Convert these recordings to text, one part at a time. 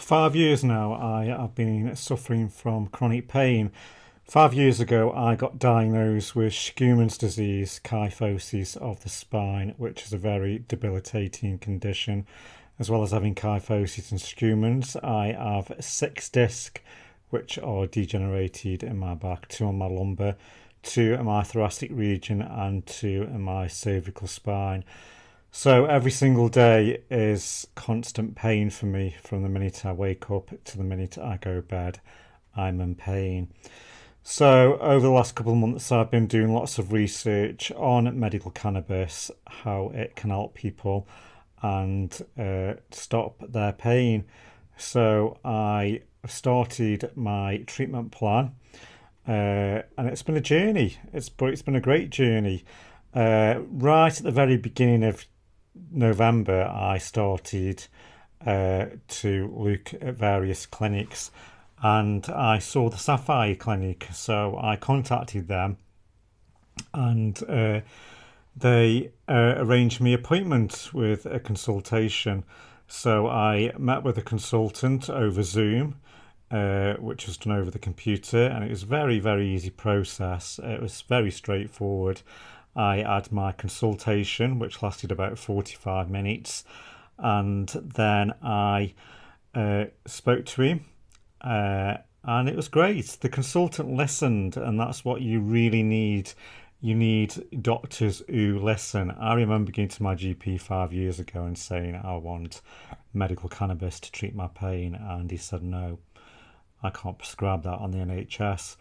5 years now, I have been suffering from chronic pain. 5 years ago, I got diagnosed with Schumann's disease, kyphosis of the spine, which is a very debilitating condition. As well as having kyphosis and Schumann's, I have six discs, which are degenerated in my back, two on my lumbar, two in my thoracic region, and two in my cervical spine. So every single day is constant pain for me from the minute I wake up to the minute I go to bed. I'm in pain. So over the last couple of months, I've been doing lots of research on medical cannabis, how it can help people and stop their pain. So I started my treatment plan, and it's been a journey. It's been a great journey. Right at the very beginning of November, I started to look at various clinics, and I saw the Sapphire Clinic. So I contacted them, and they arranged me an appointment with a consultation. So I met with a consultant over Zoom, which was done over the computer, and it was a very, very easy process. It was very straightforward. I had my consultation, which lasted about 45 minutes, and then I spoke to him, and it was great. The consultant listened, and that's what you really need. You need doctors who listen. I remember going to my GP 5 years ago and saying, I want medical cannabis to treat my pain, and he said, no, I can't prescribe that on the NHS.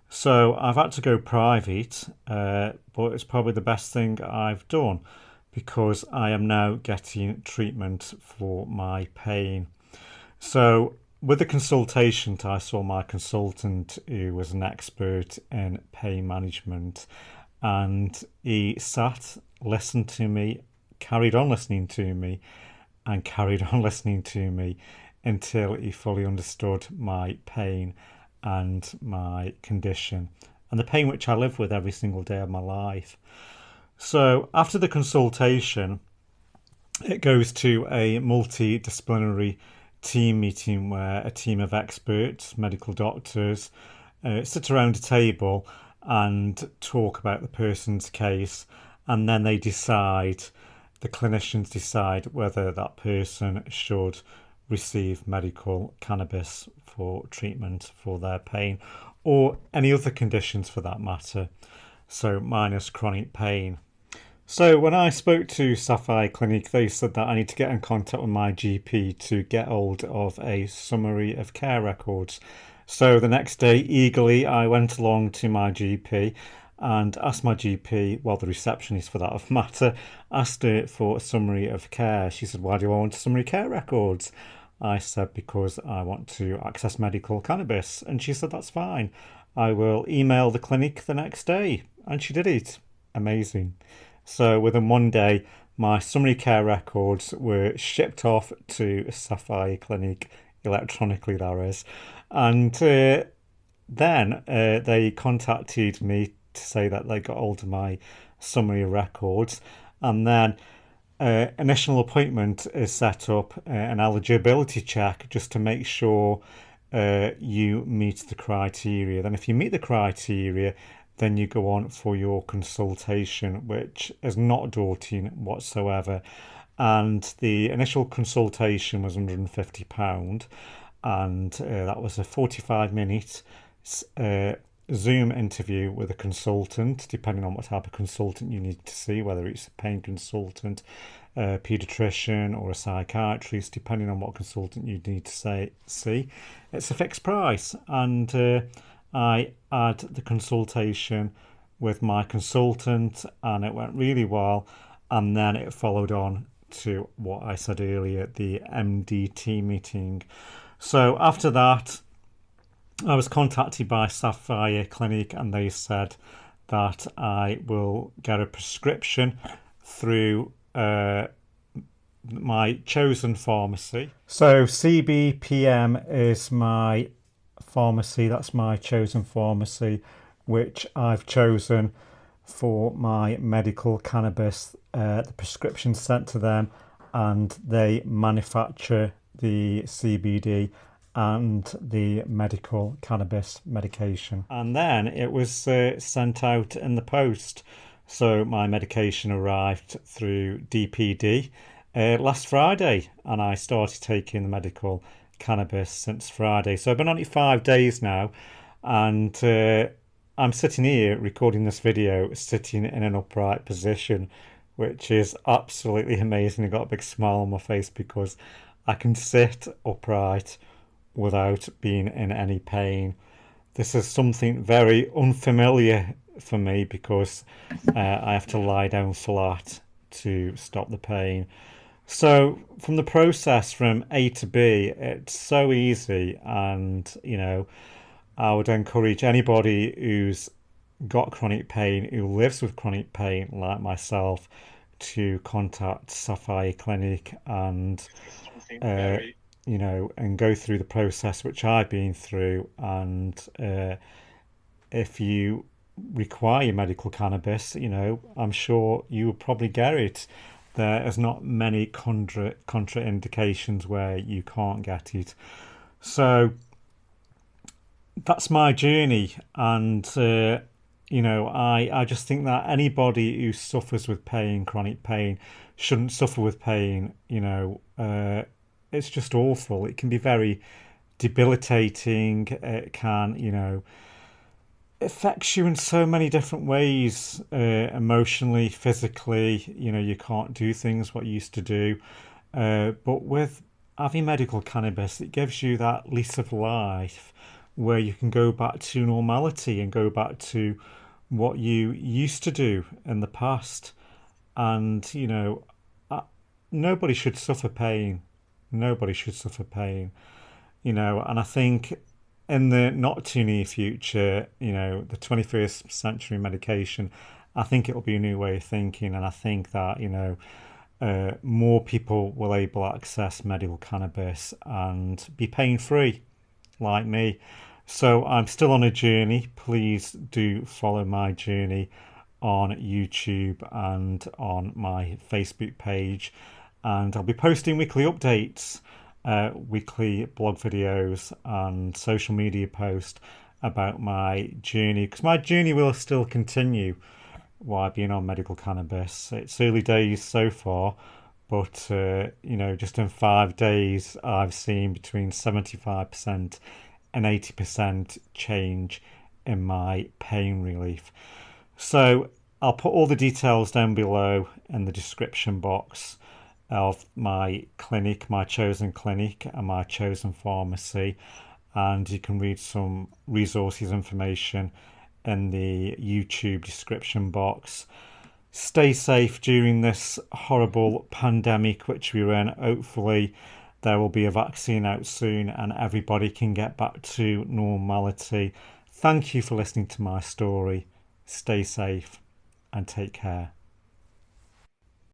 So I've had to go private, but it's probably the best thing I've done because I am now getting treatment for my pain. So with the consultation, I saw my consultant who was an expert in pain management, and he sat, listened to me, carried on listening to me, and carried on listening to me until he fully understood my pain and my condition and the pain which I live with every single day of my life. So after the consultation, it goes to a multidisciplinary team meeting where a team of experts, medical doctors, sit around a table and talk about the person's case, and then the clinicians decide whether that person should receive medical cannabis for treatment for their pain or any other conditions for that matter, so minus chronic pain. So when I spoke to Sapphire Clinic, they said that I need to get in contact with my GP to get hold of a summary of care records. So the next day, eagerly, I went along to my GP and asked my GP, well, the receptionist for that matter, asked her for a summary of care. She said, why do I want a summary care records? I said, because I want to access medical cannabis. And she said, that's fine. I will email the clinic the next day. And she did it. Amazing. So within one day, my summary care records were shipped off to Sapphire Clinic, electronically there is. And then they contacted me to say that they got hold of my summary records, and then initial appointment is set up, an eligibility check just to make sure you meet the criteria. Then if you meet the criteria, then you go on for your consultation, which is not daunting whatsoever. And the initial consultation was £150, and that was a 45-minute Zoom interview with a consultant, depending on what type of consultant you need to see, whether it's a pain consultant, a paediatrician or a psychiatrist, depending on what consultant you need to see. It's a fixed price, and I had the consultation with my consultant, and it went really well. And then it followed on to what I said earlier, the MDT meeting. So after that, I was contacted by Sapphire Clinic, and they said that I will get a prescription through my chosen pharmacy. So CBPM is my pharmacy, that's my chosen pharmacy, which I've chosen for my medical cannabis. The prescription sent to them, and they manufacture the CBD and the medical cannabis medication. And then it was sent out in the post. So my medication arrived through DPD last Friday, and I started taking the medical cannabis since Friday. So I've been on it 5 days now, and I'm sitting here recording this video sitting in an upright position, which is absolutely amazing. I've got a big smile on my face because I can sit upright without being in any pain. This is something very unfamiliar for me because I have to lie down flat to stop the pain. So from the process from A to B, it's so easy, and I would encourage anybody who's got chronic pain, who lives with chronic pain like myself, to contact Sapphire Clinic and uh, and go through the process which I've been through. And if you require medical cannabis, I'm sure you will probably get it. There is not many contraindications where you can't get it. So that's my journey, and I just think that anybody who suffers with pain, chronic pain, shouldn't suffer with pain. It's just awful. It can be very debilitating. It can, affects you in so many different ways, emotionally, physically. You can't do things what you used to do. But with having medical cannabis, it gives you that lease of life where you can go back to normality and go back to what you used to do in the past. And, nobody should suffer pain. Nobody should suffer pain. And I think in the not too near future, the 21st century medication, I think it'll be a new way of thinking. And I think that, more people will able to access medical cannabis and be pain free like me. So I'm still on a journey. Please do follow my journey on YouTube and on my Facebook page. And I'll be posting weekly updates, weekly blog videos and social media posts about my journey, because my journey will still continue while being on medical cannabis. It's early days so far, but just in 5 days I've seen between 75% and 80% change in my pain relief. So I'll put all the details down below in the description box of my clinic, my chosen clinic, and my chosen pharmacy. And you can read some resources information in the YouTube description box. Stay safe during this horrible pandemic which we're in. Hopefully there will be a vaccine out soon and everybody can get back to normality. Thank you for listening to my story. Stay safe and take care.